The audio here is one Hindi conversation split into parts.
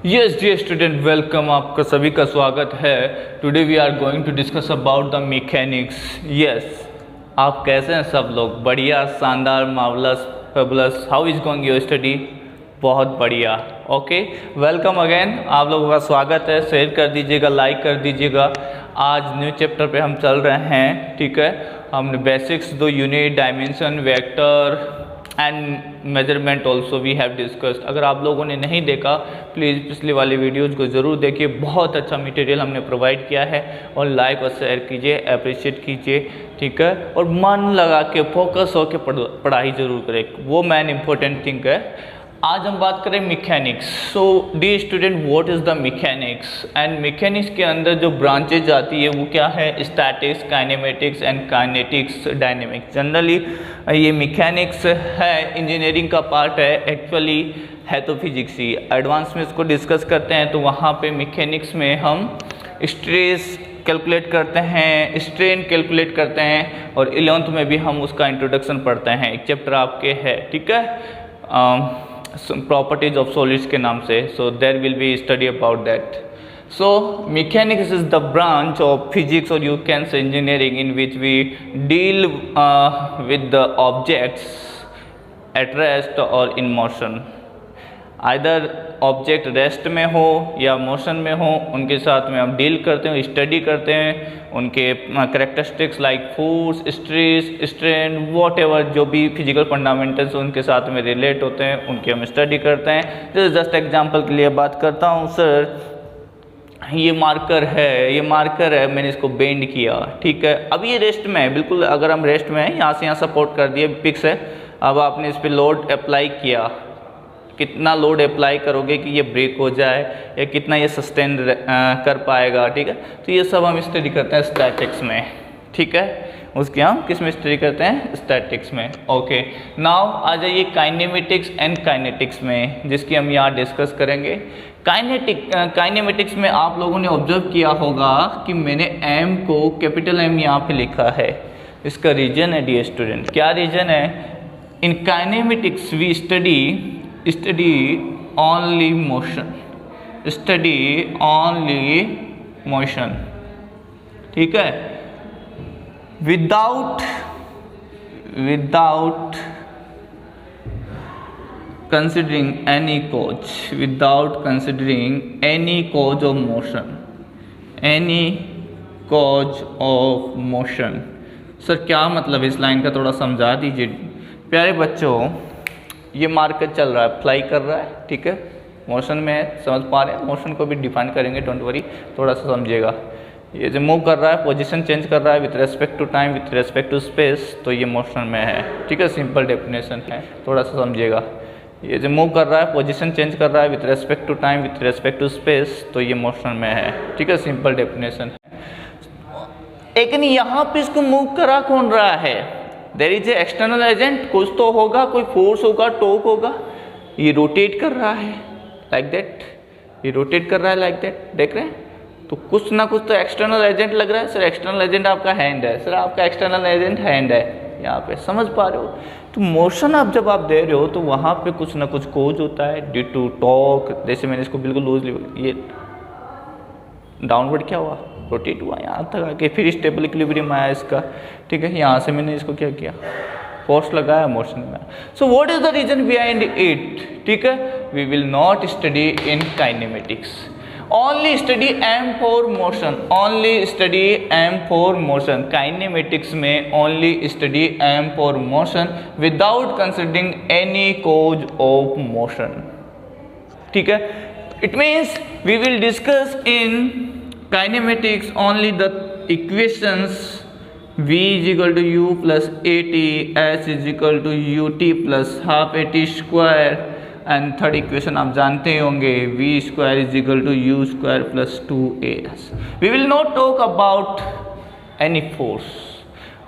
Yes dear student, welcome. आपका सभी का स्वागत है। Today we are going to discuss about the mechanics. Yes, आप कैसे हैं सब लोग? बढ़िया, शानदार, marvellous, fabulous. How is going your study? बहुत बढ़िया। Okay, welcome again. आप लोगों का स्वागत है। शेयर कर दीजिएगा, लाइक कर दीजिएगा। आज न्यू चैप्टर पे हम चल रहे हैं, ठीक है। हमने बेसिक्स, दो unit, dimension, vector and measurement also we have discussed. अगर आप लोगों ने नहीं देखा, प्लीज़ पिछली वाली वीडियोज़ को ज़रूर देखिए। बहुत अच्छा मटेरियल हमने प्रोवाइड किया है। और लाइक और शेयर कीजिए, अप्रिशिएट कीजिए, ठीक है। और मन लगा के, फोकस होकर पढ़ाई ज़रूर करें, वो मेन इंपॉर्टेंट थिंग है। आज हम बात करें mechanics. So dear student, what is the mechanics? And mechanics के अंदर जो ब्रांचेज आती है वो क्या है? Statics, kinematics and kinetics, dynamics. Generally ये मैकेनिक्स है, इंजीनियरिंग का पार्ट है, एक्चुअली है तो फिजिक्स ही। एडवांस में इसको डिस्कस करते हैं तो वहाँ पे मैकेनिक्स में हम स्ट्रेस कैलकुलेट करते हैं, स्ट्रेन कैलकुलेट करते हैं, और 11th में भी हम उसका इंट्रोडक्शन पढ़ते हैं। एक चैप्टर आपके है, ठीक है, प्रॉपर्टीज ऑफ सॉलिड्स के नाम से। So there will be study about that. So mechanics is the branch of physics, और you can say engineering, in which we deal with the objects at rest और in motion. Either object rest में हो या मोशन में हो, उनके साथ में हम डील करते हैं, स्टडी करते हैं। उनके characteristics like force, stress, strain, whatever जो भी फिजिकल फंडामेंटल्स उनके साथ में रिलेट होते हैं, उनकी हम स्टडी करते हैं। जस्ट एग्जांपल के लिए बात करता हूँ। सर, ये मार्कर है, मैंने इसको बेंड किया, ठीक है। अब ये रेस्ट में है, बिल्कुल। अगर हम रेस्ट में हैं, यहाँ से यहाँ सपोर्ट कर दिए, फिक्स है। अब आपने इस पर लोड अप्लाई किया, कितना लोड अप्लाई करोगे कि ये ब्रेक हो जाए, या कितना ये सस्टेन कर पाएगा, ठीक है। तो ये सब हम स्टडी करते हैं स्टैटिक्स में, ठीक है। उसके हम किस में स्टडी करते हैं? स्टैटिक्स में। ओके, नाउ आ जाइए काइनेमेटिक्स एंड काइनेटिक्स में, जिसकी हम यहाँ डिस्कस करेंगे। काइनेमेटिक्स में आप लोगों ने ऑब्जर्व किया होगा कि मैंने एम को कैपिटल एम यहाँ पे लिखा है। इसका रीजन है डियर स्टूडेंट, क्या रीजन है? In kinematics we study only motion, ठीक है। Without considering any cause of motion, sir क्या मतलब इस लाइन का? थोड़ा समझा दीजिए प्यारे बच्चों। ये मार्कर चल रहा है, फ्लाई कर रहा है, ठीक है, मोशन में है, समझ पा रहे हैं? मोशन को भी डिफाइन करेंगे, डोंट वरी, थोड़ा सा समझिएगा। ये जो मूव कर रहा है, पोजीशन चेंज कर रहा है with respect to time, with respect to space, तो ये मोशन में है, ठीक है। सिंपल डेफिनेशन है, थोड़ा सा समझिएगा। ये जो मूव कर रहा है, पोजीशन चेंज कर रहा है with respect to time, with respect to space, तो ये मोशन में है, ठीक है। सिंपल डेफिनेशन है। लेकिन यहाँ पे इसको मूव करा कौन रहा है? There is a external agent, कुछ तो होगा, कोई फोर्स होगा, टॉर्क होगा। ये रोटेट कर रहा है लाइक दैट, ये रोटेट कर रहा है लाइक दैट, देख रहे हैं? तो कुछ ना कुछ तो एक्सटर्नल एजेंट लग रहा है। सर, एक्सटर्नल एजेंट आपका हैंड है। सर, आपका एक्सटर्नल एजेंट हैंड है यहाँ पे, समझ पा रहे हो? तो मोशन आप जब आप दे रहे हो तो वहाँ पे कुछ ना कुछ कोज होता है ड्यू टू टॉर्क। जैसे मैंने इसको बिल्कुल लूजली, ये डाउनवर्ड क्या हुआ, रोटेट हुआ यहाँ तक आके, फिर स्टेबल इक्विलिब्रियम आया इसका, ठीक है। यहाँ से मैंने इसको क्या किया, फोर्स लगाया, मोशन में। So what is the reason behind it, ठीक है। We will not study in kinematics, only study M for motion, kinematics में only study M for motion without considering any cause of motion, ठीक है। It means we will discuss in kinematics only the equations v is equal to u plus at, s is equal to ut plus half at square, and third equation आप जानते होंगे, v square is equal to u square plus 2as. we will not talk about any force,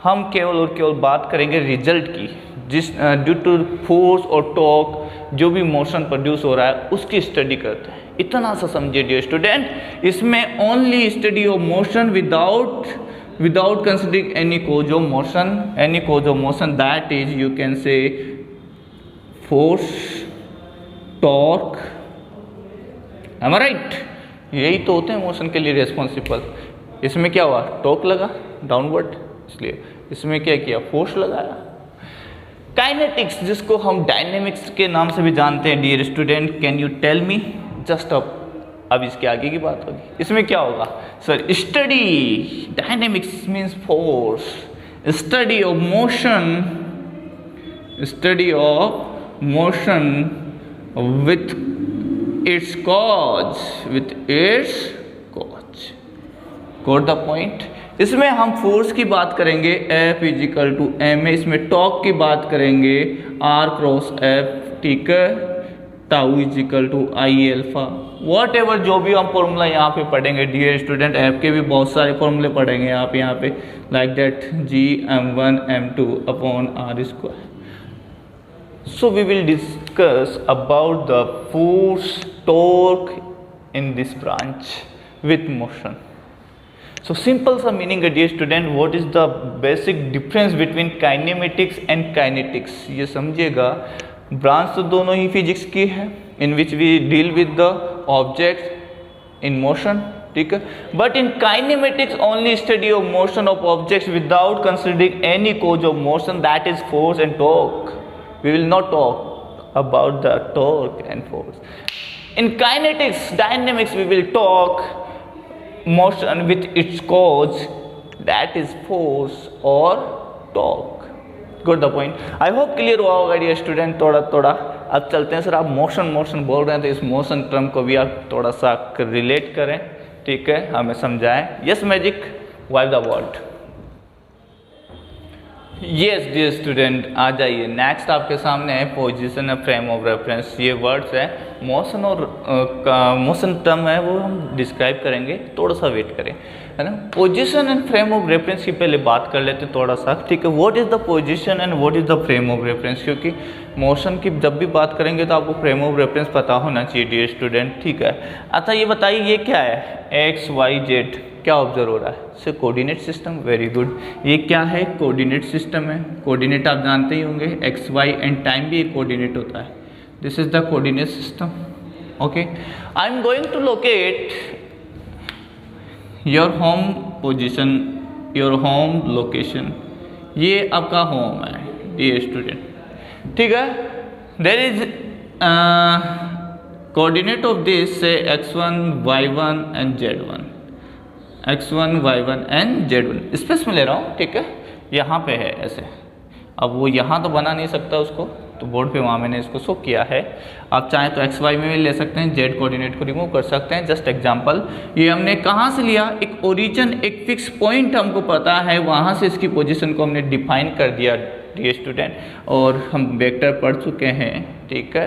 हम केवल और केवल बात करेंगे रिजल्ट की, जिस ड्यू टू फोर्स और टॉर्क जो भी मोशन प्रोड्यूस हो रहा है उसकी स्टडी करते हैं। इतना सा समझिए डियर स्टूडेंट, इसमें only study of motion without considering any cause of motion, that is you can say force, torque am I right? यही तो होते हैं मोशन के लिए रिस्पॉन्सिबल। इसमें क्या हुआ, टॉर्क लगा डाउनवर्ड, इसलिए इसमें क्या किया, फोर्स लगाया। काइनेटिक्स जिसको हम डायनेमिक्स के नाम से भी जानते हैं, dear student can you tell me just अब इसके आगे की बात होगी। इसमें क्या होगा sir, study dynamics means force, study of motion with its cause got the point. इसमें हम फोर्स की बात करेंगे, F equal to m a, इसमें टॉर्क की बात करेंगे R क्रॉस F, ठीक है, tau equal to I alpha, whatever जो भी हम फॉर्मूला यहाँ पे पढ़ेंगे डियर स्टूडेंट, F के भी बहुत सारे फॉर्मूले पढ़ेंगे आप यहाँ पे, like that G m1 m2 upon R square. So we will discuss about the force torque in this branch with motion. So simple सा मीनिंग है dear student, what is the basic difference between kinematics and kinetics, ये समझिएगा। ब्रांच तो दोनों ही फिजिक्स की है, in which we deal with the object in motion, ठीक है, but in kinematics only study of motion of objects without considering any cause of motion, that is force and torque. We will not talk about the torque and force. In kinetics dynamics we will talk motion with its cause, that is force or torque. Got the point? I hope clear हुआ होगा डियर स्टूडेंट थोड़ा थोड़ा। अब चलते हैं सर, आप मोशन बोल रहे हैं तो इस मोशन टर्म को भी आप थोड़ा सा रिलेट करें, ठीक है, हमें समझाएं। Yes magic, wipe the world. Yes dear student, आ जाइए। नेक्स्ट आपके सामने है position and frame of reference. ये वर्ड्स है मोशन और मोशन टर्म है, वो हम डिस्क्राइब करेंगे, थोड़ा सा वेट करें, है ना। Position and frame of reference की पहले बात कर लेते थोड़ा सा, ठीक है। What is the position and what is the frame of reference, क्योंकि मोशन की जब भी बात करेंगे तो आपको फ्रेम ऑफ रेफरेंस पता होना चाहिए डियर स्टूडेंट, ठीक है। अच्छा ये बताइए ये क्या है, एक्स वाई जेड क्या ऑब्जर्व हो रहा है, सो कोऑर्डिनेट सिस्टम, वेरी गुड। ये क्या है, कोऑर्डिनेट सिस्टम है। कोऑर्डिनेट आप जानते ही होंगे, एक्स वाई एंड टाइम भी एक कोऑर्डिनेट होता है, this is the coordinate system, okay. I am going to locate your home position, your home location, ये आपका होम है डियर स्टूडेंट, ठीक है। There is coordinate of this से x1 y1 and z1, x1 y1 and z1 space में ले रहा हूँ, ठीक है, यहाँ पे है ऐसे। अब वो यहाँ तो बना नहीं सकता उसको, तो बोर्ड पे वहाँ मैंने इसको शो किया है। आप चाहें तो एक्स वाई में भी ले सकते हैं, जेड कोऑर्डिनेट को रिमूव कर सकते हैं, जस्ट एग्जांपल। ये हमने कहाँ से लिया, एक ओरिजिन, एक फिक्स पॉइंट हमको पता है, वहाँ से इसकी पोजीशन को हमने डिफाइन कर दिया डियर स्टूडेंट। और हम वेक्टर पढ़ चुके हैं, ठीक है,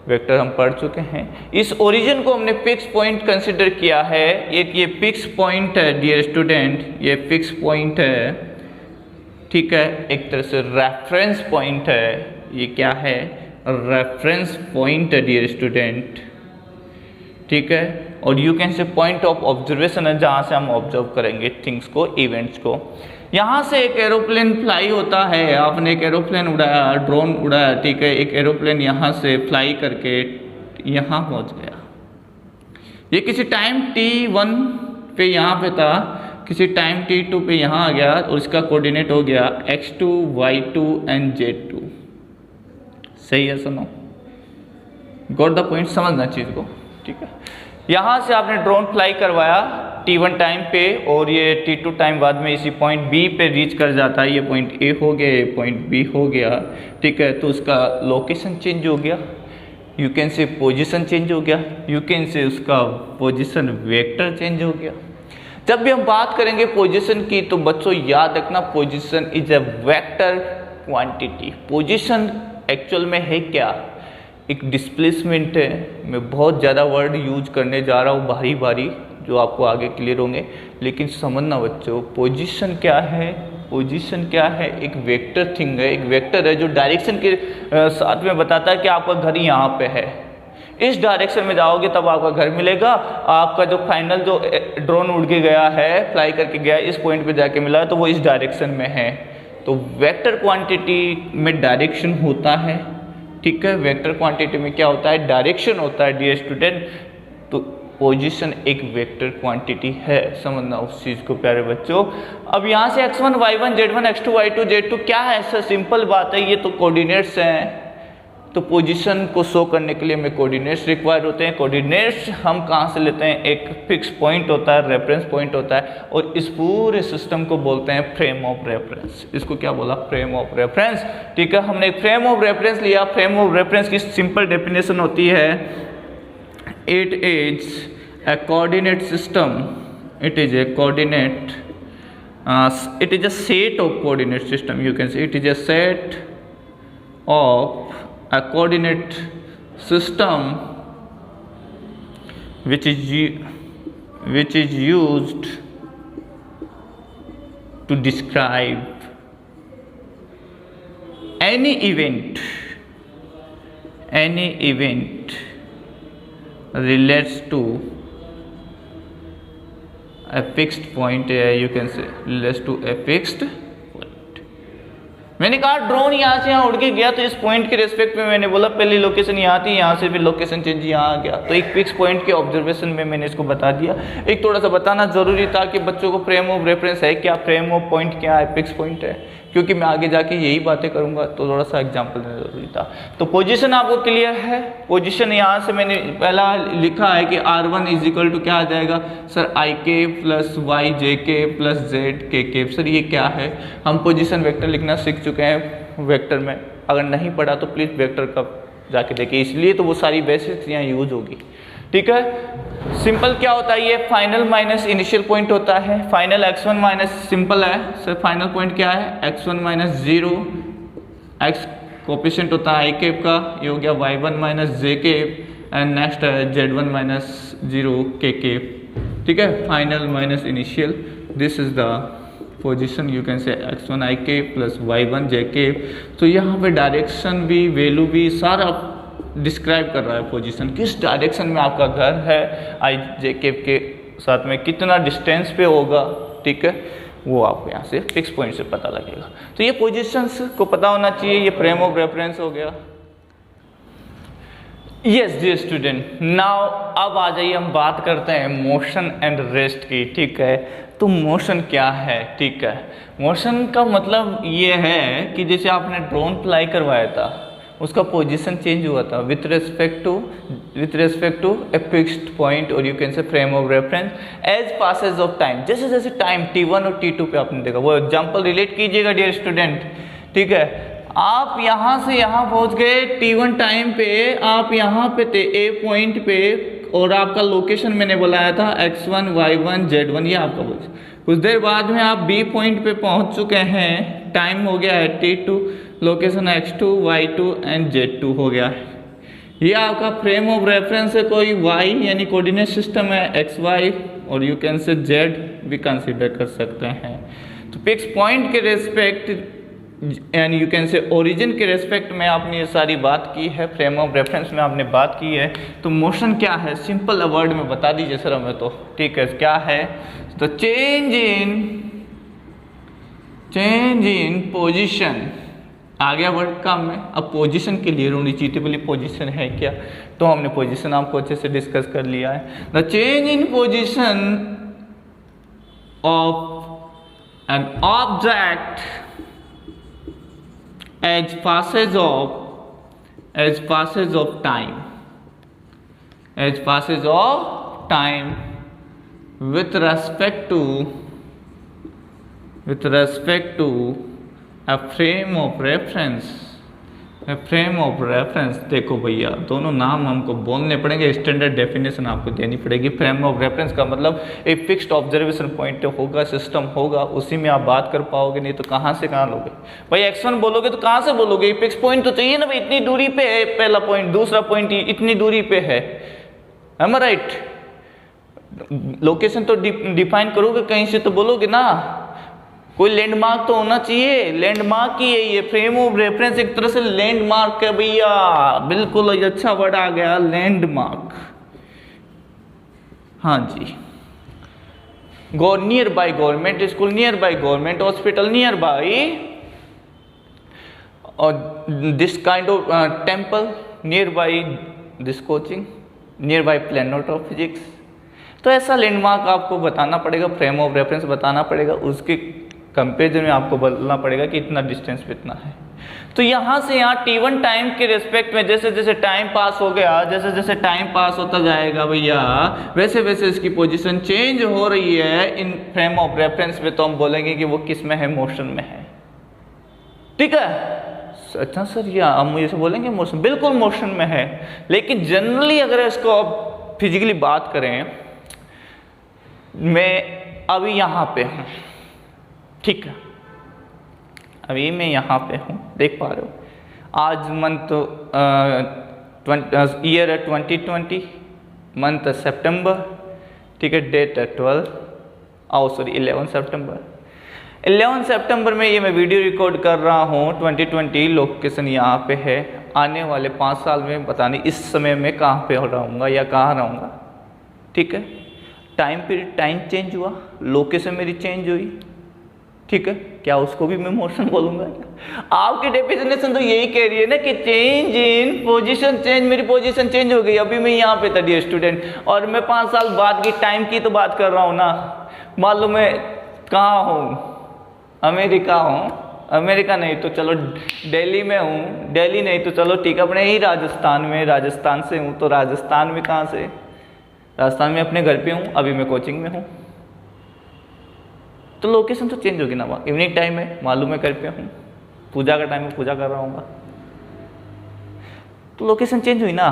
वेक्टर हम पढ़ चुके हैं। इस ओरिजिन को हमने फिक्स पॉइंट कंसिडर किया है, एक ये फिक्स पॉइंट है डियर स्टूडेंट, ये फिक्स पॉइंट है, ठीक है, एक तरह से रेफरेंस पॉइंट है। ये क्या है, रेफरेंस पॉइंट है डियर स्टूडेंट, ठीक है। और यू कैन से पॉइंट ऑफ ऑब्जर्वेशन है, जहाँ से हम ऑब्जर्व करेंगे थिंग्स को, इवेंट्स को। यहाँ से एक एरोप्लेन फ्लाई होता है, आपने एक एरोप्लेन उड़ाया, ड्रोन उड़ाया, ठीक है, एक एरोप्लेन यहाँ से फ्लाई करके यहाँ पहुँच गया। ये किसी टाइम t1 पे यहाँ पे था, किसी टाइम t2 पे यहाँ आ गया, और इसका कोऑर्डिनेट हो गया x2 y2 एंड z2, सही है, सुनो, गॉट द पॉइंट, समझना चीज़ को, ठीक है। यहाँ से आपने ड्रोन फ्लाई करवाया t1 टाइम पे, और ये t2 टाइम बाद में इसी पॉइंट B पे रीच कर जाता है। ये पॉइंट A हो गया, ये पॉइंट B हो गया, ठीक है। तो उसका लोकेशन चेंज हो गया, यू कैन से पोजीशन चेंज हो गया, यू कैन से उसका पोजीशन वेक्टर चेंज हो गया। जब भी हम बात करेंगे पोजीशन की, तो बच्चों याद रखना, position is a vector quantity. Position actual में है क्या, एक डिस्प्लेसमेंट है। मैं बहुत ज़्यादा वर्ड यूज करने जा रहा हूँ भारी भारी, जो आपको आगे क्लियर होंगे, लेकिन समझना बच्चों, पोजीशन क्या है, पोजीशन क्या है, एक वेक्टर थिंग है, एक वेक्टर है जो डायरेक्शन के साथ में बताता है कि आपका घर यहाँ पे है, इस डायरेक्शन में जाओगे तब आपका घर मिलेगा। आपका जो फाइनल जो ड्रोन उड़ के गया है, फ्लाई करके गया, इस पॉइंट पे जाके मिला है, तो वो इस डायरेक्शन में है। तो वेक्टर क्वांटिटी में डायरेक्शन होता है, ठीक है। वेक्टर क्वांटिटी में क्या होता है, डायरेक्शन होता है डियर स्टूडेंट। तो पोजीशन एक वेक्टर क्वांटिटी है, समझना उस चीज को प्यारे बच्चों। अब यहाँ से x1 y1 z1 x2 y2 z2 क्या है, ऐसा सिंपल बात है, ये तो कोऑर्डिनेट्स हैं। तो पोजीशन को शो करने के लिए हमें कोऑर्डिनेट्स रिक्वायर होते हैं। कोऑर्डिनेट्स हम कहाँ से लेते हैं, एक फिक्स पॉइंट होता है, रेफरेंस पॉइंट होता है, और इस पूरे सिस्टम को बोलते हैं फ्रेम ऑफ रेफरेंस। इसको क्या बोला, फ्रेम ऑफ रेफरेंस। ठीक है, हमने एक फ्रेम ऑफ रेफरेंस लिया। फ्रेम ऑफ रेफरेंस की सिंपल डेफिनेशन होती है, it is a coordinate system, it is a coordinate it is a set of coordinate system, you can say it is a set of a coordinate system which is used to describe any event relates to a fixed point, you can say relates to a fixed point। मैंने कहा ड्रोन यहाँ से यहाँ उड़ के गया, तो इस पॉइंट के रेस्पेक्ट में मैंने बोला पहली लोकेशन यहाँ थी, यहाँ से फिर लोकेशन चेंज यहाँ आ गया, तो एक फिक्स पॉइंट के ऑब्जर्वेशन में मैंने इसको बता दिया। एक थोड़ा सा बताना जरूरी था कि बच्चों को फ्रेम ऑफ रेफरेंस है क्या, फ्रेम ऑफ पॉइंट क्या है, फिक्स पॉइंट है, क्योंकि मैं आगे जाके यही बातें करूंगा, तो थोड़ा सा एग्जांपल देना जरूरी था। तो पोजीशन आपको क्लियर है। पोजीशन यहाँ से मैंने पहला लिखा है कि R1 इज इक्वल टू क्या आ जाएगा sir, IK plus YJK plus ZKK। Sir ये क्या है, हम पोजीशन वेक्टर लिखना सीख चुके हैं वेक्टर में, अगर नहीं पढ़ा तो प्लीज़ वेक्टर का जाके देखिए, इसलिए तो वो सारी बेसिक्स यहाँ यूज होगी। ठीक है, सिंपल क्या होता है, ये फाइनल माइनस इनिशियल पॉइंट होता है। फाइनल x1 माइनस, सिंपल है सर, फाइनल पॉइंट क्या है x1 माइनस 0, x कोफिशिएंट होता है i कैप का, ये हो गया y1 minus j cap, and next है z1 माइनस 0 k कैप। ठीक है, final minus initial, this is the position, you can से x1 i cap plus y1 j cap. तो यहाँ पे डायरेक्शन भी, वैल्यू भी, सारा डिस्क्राइब कर रहा है पोजीशन, किस डायरेक्शन में आपका घर है, आई जे कैप के साथ में कितना डिस्टेंस पे होगा। ठीक है, वो आपको यहाँ से फिक्स पॉइंट से पता लगेगा। तो ये पोजीशंस को पता होना चाहिए, ये फ्रेम ऑफ रेफरेंस हो गया। यस डियर स्टूडेंट, नाउ अब आ जाइए हम बात करते हैं मोशन एंड रेस्ट की। ठीक है, तो मोशन क्या है, ठीक है, मोशन का मतलब ये है कि जैसे आपने ड्रोन फ्लाई करवाया था, उसका पोजीशन चेंज हुआ था with respect to a fixed point, और you can say frame of reference as passage of time. जैसे जैसे टाइम T1 और T2 पे आपने देखा, वो एग्जांपल रिलेट कीजिएगा डियर स्टूडेंट। ठीक है, आप यहाँ से यहाँ पहुँच गए T1 टाइम पे, आप यहाँ पे थे A पॉइंट पे, और आपका लोकेशन मैंने बुलाया था x1 y1 z1, ये आपका पोजीशन। कुछ देर बाद में आप B पॉइंट पे पहुँच चुके हैं, टाइम हो गया है T2, location x2 y2 and z2 हो गया है। ये आपका फ्रेम ऑफ रेफरेंस है, कोई y यानी कोऑर्डिनेट सिस्टम है xy, और यू कैन से z भी कंसीडर कर सकते हैं। तो फिक्स पॉइंट के रेस्पेक्ट यानी यू कैन से ओरिजिन के रेस्पेक्ट में आपने ये सारी बात की है, फ्रेम ऑफ रेफरेंस में आपने बात की है। तो मोशन क्या है, सिंपल वर्ड में बता दीजिए सर हमें तो। ठीक है, क्या है, तो चेंज इन पोजीशन, आ गया वर्ड काम में। अब पोजीशन के लिए रिचीटेबली पोजीशन है क्या, तो हमने पोजीशन आपको अच्छे से डिस्कस कर लिया है। The change in position of an object as passage of time with respect to a frame of reference। देखो भैया, दोनों नाम हमको बोलने पड़ेंगे, स्टैंडर्ड डेफिनेशन आपको देनी पड़ेगी। फ्रेम ऑफ रेफरेंस का मतलब एक फिक्स्ड ऑब्जर्वेशन पॉइंट होगा, सिस्टम होगा, उसी में आप बात कर पाओगे, नहीं तो कहाँ से कहाँ लोगे भाई। x1 बोलोगे तो कहाँ से बोलोगे, फिक्स पॉइंट तो चाहिए ना भाई, इतनी दूरी पे है पहला पॉइंट, दूसरा पॉइंट इतनी दूरी पे है, am I right? लोकेशन तो डिफाइन करोगे कहीं से तो बोलोगे ना, कोई लैंडमार्क तो होना चाहिए। लैंडमार्क ही है ये, फ्रेम ऑफ रेफरेंस एक तरह से लैंडमार्क है भैया, बिल्कुल अच्छा वर्ड आ गया, लैंडमार्क। हाँ जी, nearby government school, nearby government hospital, nearby और this kind of temple, nearby this coaching, nearby planet of physics, तो ऐसा लैंडमार्क आपको बताना पड़ेगा, फ्रेम ऑफ रेफरेंस बताना पड़ेगा, उसके कंपेरिजन में आपको बोलना पड़ेगा कि इतना डिस्टेंस पे इतना है। तो यहाँ से यहाँ T1 टाइम के रिस्पेक्ट में जैसे जैसे टाइम पास हो गया, जैसे जैसे टाइम पास होता जाएगा भैया, वैसे वैसे इसकी पोजीशन चेंज हो रही है इन फ्रेम ऑफ रेफरेंस में, तो हम बोलेंगे कि वो किस में है, मोशन में है। ठीक है, अच्छा सर या हम मुझे से बोलेंगे मोशन, बिल्कुल मोशन में है। लेकिन जनरली अगर इसको अब फिजिकली बात करें, मैं अभी यहाँ पे हूँ, ठीक है, अभी मैं यहाँ पे हूँ, देख पा रहे हो, आज मंथ ईयर है 2020, मंथ सितंबर, ठीक है, डेट है 11 सितंबर। 11 सितंबर में ये मैं वीडियो रिकॉर्ड कर रहा हूँ 2020, लोकेशन यहाँ पे है। आने वाले 5 साल में पता नहीं इस समय में कहाँ पे रहूँगा या कहाँ रहूँगा, ठीक है। टाइम पीरियड, टाइम चेंज हुआ, लोकेशन मेरी चेंज हुई, ठीक है, क्या उसको भी मैं मोशन बोलूँगा? आपकी डेफिनेशन तो यही कह रही है ना कि चेंज इन पोजीशन, चेंज, मेरी पोजीशन चेंज हो गई, अभी मैं यहाँ पे था डियर स्टूडेंट, और मैं 5 साल बाद की टाइम की तो बात कर रहा हूँ ना। मालूम मैं कहाँ हूँ, अमेरिका हूँ, अमेरिका नहीं तो चलो दिल्ली में हूँ, दिल्ली नहीं तो चलो ठीक है अपने ही राजस्थान में, राजस्थान से हूँ तो राजस्थान में कहाँ से, राजस्थान में अपने घर पे हूँ, अभी मैं कोचिंग में हूँ, तो लोकेशन तो चेंज होगी ना। इवनिंग टाइम है, मालूम है घर पे हूँ, पूजा का टाइम है, पूजा कर रहा हूँ, तो लोकेशन चेंज हुई ना,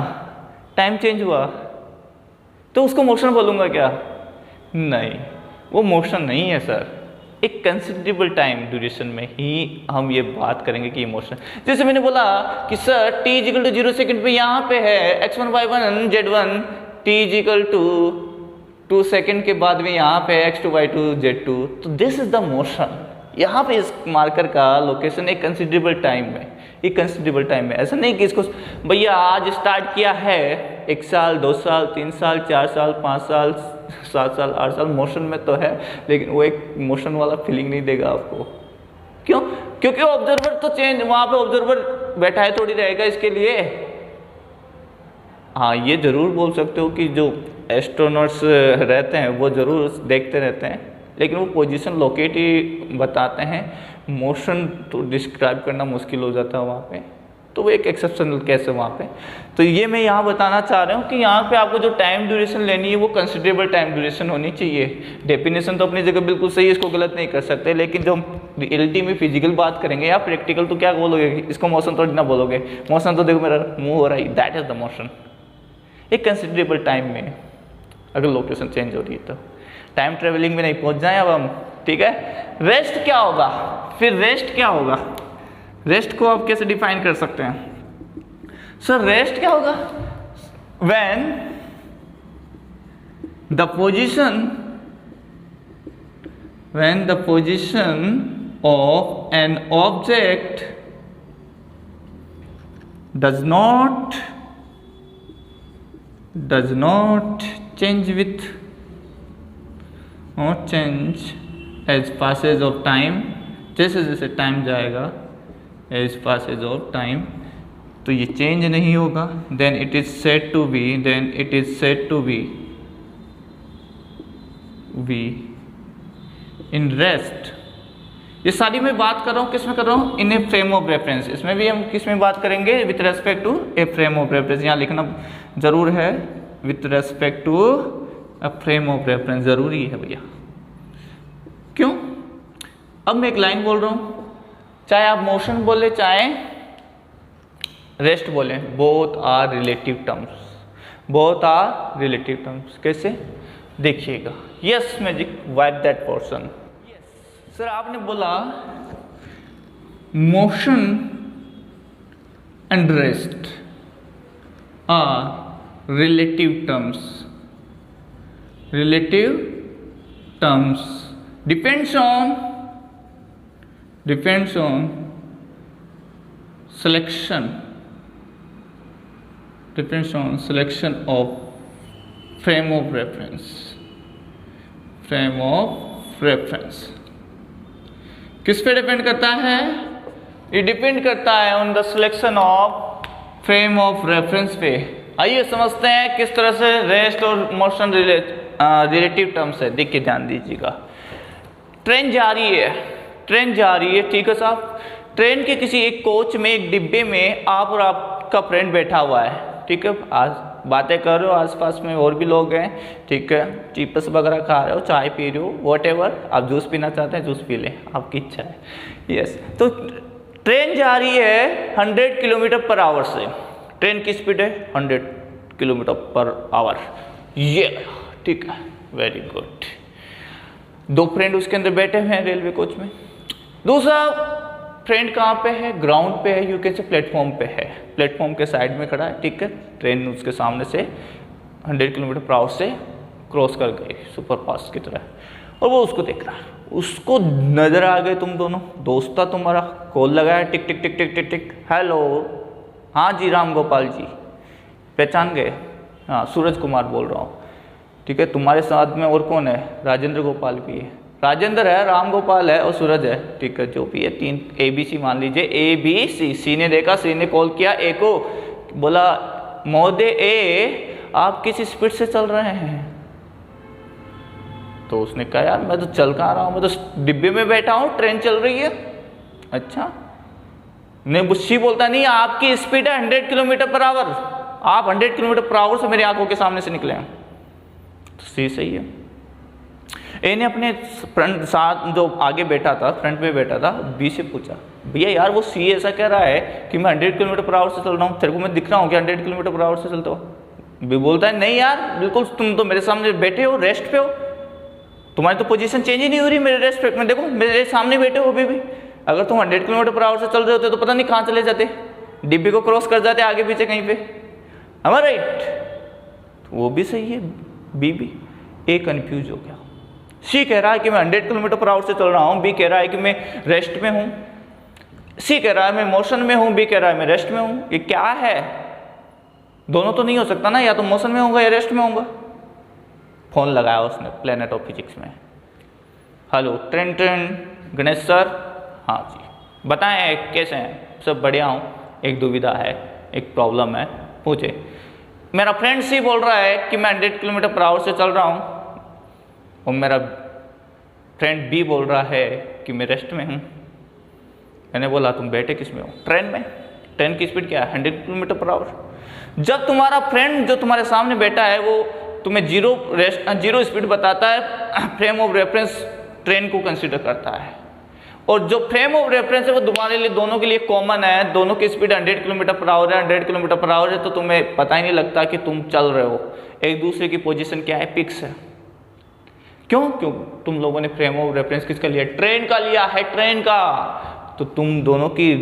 टाइम चेंज हुआ, तो उसको मोशन बोलूँगा क्या? नहीं, वो मोशन नहीं है सर। एक कंसिडरेबल टाइम ड्यूरेशन में ही हम ये बात करेंगे कि इमोशन, जैसे मैंने बोला कि sir t equal to 0 second पे यहाँ पे है x1 y1 z1, t equal to 2 second के बाद में यहाँ पे x2 y2 z2, तो दिस इज द मोशन। यहाँ पे इस मार्कर का लोकेशन एक कंसिडरेबल टाइम में, एक कंसिडरेबल टाइम में, ऐसा नहीं कि इसको भैया आज स्टार्ट किया है 1 साल 2 साल 3 साल 4 साल 5 साल 7 साल 8 साल मोशन में तो है, लेकिन वो एक मोशन वाला फीलिंग नहीं देगा आपको। क्यों? क्योंकि ऑब्जर्वर तो चेंज, वहां पे ऑब्जर्वर बैठा है थोड़ी रहेगा इसके लिए। हाँ, ये जरूर बोल सकते हो कि जो एस्ट्रोनॉट्स रहते हैं वो जरूर देखते रहते हैं, लेकिन वो पोजीशन लोकेट ही बताते हैं, मोशन तो डिस्क्राइब करना मुश्किल हो जाता है वहाँ पे, तो वो एक एक्सेप्शनल केस है वहाँ पे। तो ये मैं यहाँ बताना चाह रहा हूँ कि यहाँ पे आपको जो टाइम ड्यूरेशन लेनी है वो कंसिडरेबल टाइम ड्यूरेशन होनी चाहिए। डेफिनेशन तो अपनी जगह बिल्कुल सही है, इसको गलत नहीं कर सकते, लेकिन जो रियलिटी में फिजिकल बात करेंगे या प्रैक्टिकल तो क्या बोलोगे, इसको मोशन थोड़ी ना बोलोगे, मोशन तो देखो मेरा मुँह हो रहा है, दैट इज द मोशन। एक कंसिडरेबल टाइम में अगर लोकेशन चेंज हो रही है तो टाइम ट्रेवलिंग में नहीं पहुँच जाए अब हम, ठीक है। रेस्ट क्या होगा, फिर रेस्ट क्या होगा, रेस्ट को आप कैसे डिफाइन कर सकते हैं? सर रेस्ट क्या होगा? When the position of an object does not change with as passage of time, जैसे जैसे टाइम जाएगा एज पासेज ऑफ टाइम तो ये चेंज नहीं होगा, then it is said to be in rest. ये सारी मैं बात कर रहा हूँ, किस में कर रहा हूँ? In a frame of reference. इसमें भी हम किस में बात करेंगे? With respect to a frame of reference. यहाँ लिखना जरूर है, with respect to a frame of reference, जरूरी है भैया। क्यों? अब मैं एक लाइन बोल रहा हूँ, चाहे आप मोशन बोले चाहे रेस्ट बोले, बोथ आर रिलेटिव टर्म्स। कैसे? देखिएगा, yes magic white that portion. Sir आपने बोला motion and rest are relative terms depends on selection of frame of reference। किस पे डिपेंड करता है? ये डिपेंड करता है on the selection of frame of reference पे। आइए समझते हैं किस तरह से रेस्ट और मोशन रिलेटिव टर्म्स है, देखिए ध्यान दीजिएगा। ट्रेन जा रही है, ट्रेन जा रही है, ठीक है साहब। ट्रेन के किसी एक कोच में, एक डिब्बे में आप और आपका फ्रेंड बैठा हुआ है, ठीक है। आज बातें कर रहे हो, आसपास में और भी लोग हैं, ठीक है। चिप्स वगैरह खा रहे हो, चाय पी रहे हो, व्हाटएवर। आप जूस पीना चाहते हैं, जूस पी लें, आपकी इच्छा है। यस, तो ट्रेन जा रही है 100 किलोमीटर पर आवर से। ट्रेन की स्पीड है 100 किलोमीटर पर आवर, ये ठीक है, वेरी गुड। दो फ्रेंड उसके अंदर बैठे हुए हैं रेलवे कोच में। दूसरा फ्रेंड कहाँ पे है? ग्राउंड पे है, यूके से प्लेटफॉर्म पे है, प्लेटफॉर्म के साइड में खड़ा है, ठीक है। ट्रेन उसके सामने से 100 किलोमीटर पर आवर से क्रॉस कर गई, सुपर फास्ट की तरह, और वो उसको देख रहा है। उसको नजर आ गए तुम दोनों, दोस्त था तुम्हारा, कॉल लगाया, टिक टिक टिक टिक टिक टिक, हेलो, हाँ जी राम गोपाल जी, पहचान गए? हाँ सूरज कुमार बोल रहा हूँ, ठीक है। तुम्हारे साथ में और कौन है? राजेंद्र गोपाल भी है, राजेंद्र है, राम गोपाल है और सूरज है, ठीक है। जो भी है, 3 ABC मान लीजिए, ABC। सी ने देखा, सी ने कॉल किया ए को, बोला महोदय ए आप किस स्पीड से चल रहे हैं? तो उसने कहा यार मैं तो चल कहाँ रहा हूँ, मैं तो डिब्बे में बैठा हूँ, ट्रेन चल रही है। अच्छा, नहीं बुस्सी बोलता नहीं, आपकी स्पीड है 100 किलोमीटर पर आवर, आप 100 किलोमीटर पर आवर से मेरी आंखों के सामने से निकले हैं। तो सही है। ए ने अपने फ्रंट साथ जो आगे बैठा था, फ्रंट में बैठा था, बी से पूछा भैया यार वो सी ऐसा कह रहा है कि मैं 100 किलोमीटर पर आवर से चल रहा हूँ, तेरे को मैं दिख रहा हूँ कि 100 किलोमीटर पर आवर से चलता हूँ? बी बोलता है नहीं यार बिल्कुल, तुम तो मेरे सामने बैठे हो, रेस्ट पे हो, तुम्हारी तो पोजीशन चेंज ही नहीं हो रही मेरे रेस्ट पे में, देखो मेरे सामने बैठे हो अभी भी। अगर तुम 100 किलोमीटर पर आवर से चल रहे होते तो पता नहीं कहाँ चले जाते, डिब्बे को क्रॉस कर जाते आगे पीछे कहीं पे, am I right? तो वो भी सही है, बी भी। ए कंफ्यूज हो गया, सी कह रहा है कि मैं 100 किलोमीटर पर आवर से चल रहा हूँ, बी कह रहा है कि मैं रेस्ट में हूँ, सी कह रहा है मैं मोशन में हूँ, बी कह रहा है मैं रेस्ट में हूँ। ये क्या है? दोनों तो नहीं हो सकता ना, या तो मोशन में होगा या रेस्ट में होगा। फोन लगाया उसने प्लेनेट ऑफ फिजिक्स में, hello train train, Ganesh sir, हाँ जी बताएं कैसे हैं? सब बढ़िया हूँ, एक दुविधा है, एक प्रॉब्लम है, पूछे। मेरा फ्रेंड सी बोल रहा है कि मैं 100 किलोमीटर पर आवर से चल रहा हूँ, और मेरा फ्रेंड बी बोल रहा है कि मैं रेस्ट में हूँ। मैंने बोला तुम बैठे किस में हो? ट्रेन में। ट्रेन की स्पीड क्या है? 100 किलोमीटर पर आवर। जब तुम्हारा फ्रेंड जो तुम्हारे सामने बैठा है वो तुम्हें जीरो स्पीड बताता है, फ्रेम ऑफ रेफरेंस ट्रेन को कंसीडर करता है, और जो फ्रेम ऑफ रेफरेंस है वो तुम्हारे लिए दोनों के लिए कॉमन है, दोनों की स्पीड 100 किलोमीटर पर आवर है, 100 किलोमीटर पर आवर है, तो तुम्हें पता ही नहीं लगता कि तुम चल रहे हो। एक दूसरे की पोजीशन क्या है? फिक्स है। क्यों? तुम लोगों ने फ्रेम ऑफ रेफरेंस किसका लिया? ट्रेन का लिया है, ट्रेन का। तो तुम दोनों की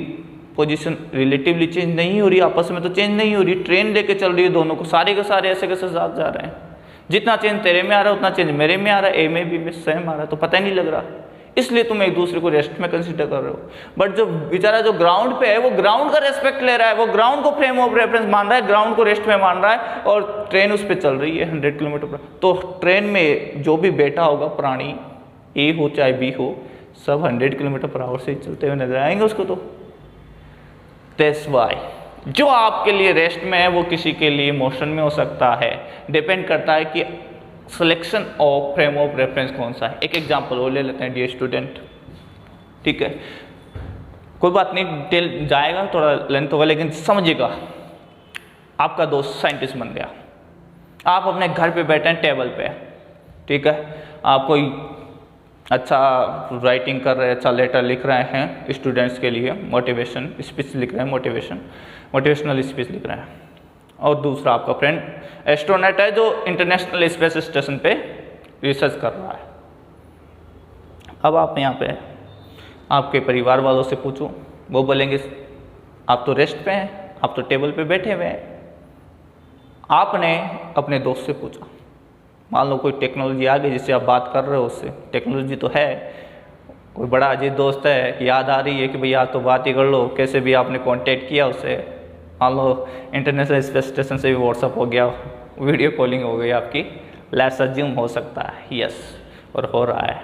पोजीशन रिलेटिवली चेंज नहीं हो रही, आपस में तो चेंज नहीं हो रही, ट्रेन लेके चल रही है दोनों को, सारे के सारे ऐसे कैसे साथ जा रहे हैं। जितना चेंज तेरे में आ रहा है उतना चेंज मेरे में आ रहा है, ए में भी सेम आ रहा है, तो पता ही नहीं लग रहा, इसलिए तुम एक दूसरे को रेस्ट में कंसीडर कर रहे हो। बट जो बेचारा जो ग्राउंड पे है वो ग्राउंड का रेस्पेक्ट ले रहा है, वो ग्राउंड को फ्रेम ऑफ रेफरेंस मान रहा है, ग्राउंड को रेस्ट में मान रहा है, और ट्रेन उस पर चल रही है 100 किलोमीटर पर। तो ट्रेन में जो भी बैठा होगा प्राणी, ए हो चाहे बी हो, सब 100 किलोमीटर पर आवर से चलते हुए नजर आएंगे उसको। तो दैट्स व्हाई जो आपके लिए रेस्ट में है वो किसी के लिए मोशन में हो सकता है। डिपेंड करता है कि selection of frame of reference कौन सा है। एक एग्जांपल और ले लेते हैं डियर स्टूडेंट, ठीक है, कोई बात नहीं, डिटेल जाएगा, थोड़ा लेंथ होगा, लेकिन समझिएगा। आपका दोस्त साइंटिस्ट बन गया, आप अपने घर पे बैठे हैं टेबल पे, ठीक है, आप कोई अच्छा राइटिंग कर रहे हैं, अच्छा लेटर लिख रहे हैं स्टूडेंट्स के लिए, मोटिवेशन स्पीच लिख रहे हैं, मोटिवेशनल स्पीच लिख रहे हैं। और दूसरा आपका फ्रेंड एस्ट्रोनॉट है जो इंटरनेशनल स्पेस स्टेशन पे रिसर्च कर रहा है। अब आप यहाँ पे आपके परिवार वालों से पूछो, वो बोलेंगे आप तो रेस्ट पे हैं, आप तो टेबल पे बैठे हुए हैं। आपने अपने दोस्त से पूछा, मान लो कोई टेक्नोलॉजी आ गई जिससे आप बात कर रहे हो, उससे टेक्नोलॉजी तो है, कोई बड़ा अजीत दोस्त है, याद आ रही है कि भैया आप तो बात ही कर लो, कैसे भी आपने कांटेक्ट किया उससे, मान लो इंटरनेशनल स्पेस स्टेशन से भी व्हाट्सअप हो गया, वीडियो कॉलिंग हो गई आपकी, लेट्स अज्यूम हो सकता है, यस, और हो रहा है।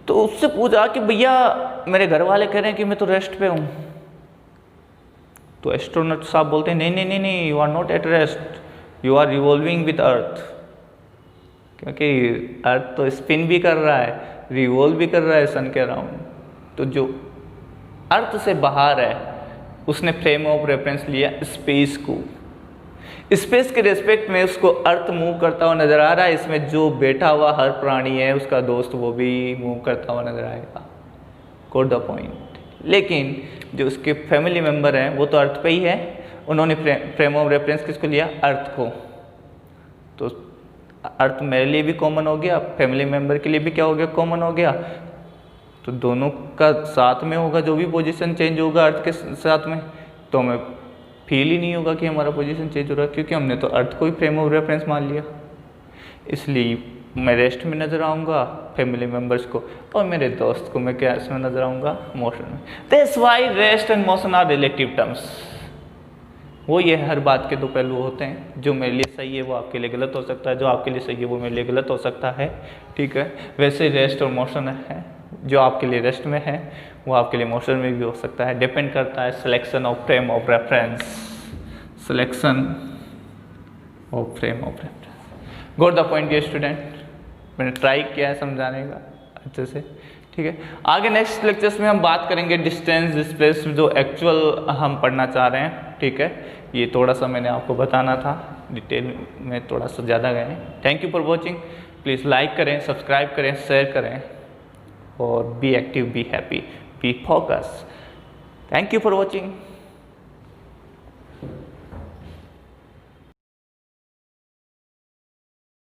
तो उससे पूछा कि भैया मेरे घर वाले कह रहे हैं कि मैं तो रेस्ट पे हूँ। तो एस्ट्रोनॉट साहब बोलते हैं नहीं नहीं नहीं नहीं, you are not at rest, you are revolving with earth, क्योंकि अर्थ तो स्पिन भी कर रहा है, रिवॉल्व भी कर रहा है सन के अराउंड। तो जो अर्थ से बाहर है उसने फ्रेम ऑफ रेफरेंस लिया स्पेस को। स्पेस के रेस्पेक्ट में उसको अर्थ मूव करता हुआ नजर आ रहा है। इसमें जो बैठा हुआ हर प्राणी है उसका दोस्त, वो भी मूव करता हुआ नजर आएगा। Got the point. लेकिन जो उसके फैमिली मेंबर हैं वो तो अर्थ पे ही है। उन्होंने फ्रेम ऑफ रेफरेंस किसको लिया? अर्थ को। तो अर्थ मेरे लिए भी कॉमन हो गया, फैमिली मेंबर के लिए भी क्या हो गया? कॉमन हो गया। तो दोनों का साथ में होगा, जो भी पोजीशन चेंज होगा अर्थ के साथ में, तो हमें फील ही नहीं होगा कि हमारा पोजीशन चेंज हो रहा है, क्योंकि हमने तो अर्थ को ही फ्रेम ऑफ रेफरेंस मान लिया। इसलिए मैं रेस्ट में नजर आऊँगा फैमिली मेंबर्स को, और मेरे दोस्त को मैं क्या इसमें नजर आऊँगा? मोशन में। That's why rest and motion are relative terms. वो ये हर बात के दो पहलू होते हैं। जो मेरे लिए सही है वो आपके लिए गलत हो सकता है, जो आपके लिए सही है वो मेरे लिए गलत हो सकता है। ठीक है, वैसे रेस्ट और मोशन है, जो आपके लिए रेस्ट में है वो आपके लिए मोशन में भी हो सकता है। डिपेंड करता है selection of frame of reference. Selection of frame of reference. Got the point dear student. मैंने ट्राई किया है समझाने का अच्छे से। ठीक है, आगे नेक्स्ट लेक्चर्स में हम बात करेंगे डिस्टेंस, डिस्प्लेसमेंट, जो एक्चुअल हम पढ़ना चाह रहे हैं। ठीक है, ये थोड़ा सा मैंने आपको बताना था, डिटेल में थोड़ा सा ज़्यादा गए। Thank you for watching. Please like करें, सब्सक्राइब करें, शेयर करें, और be active, be happy, B focus. Thank you for watching.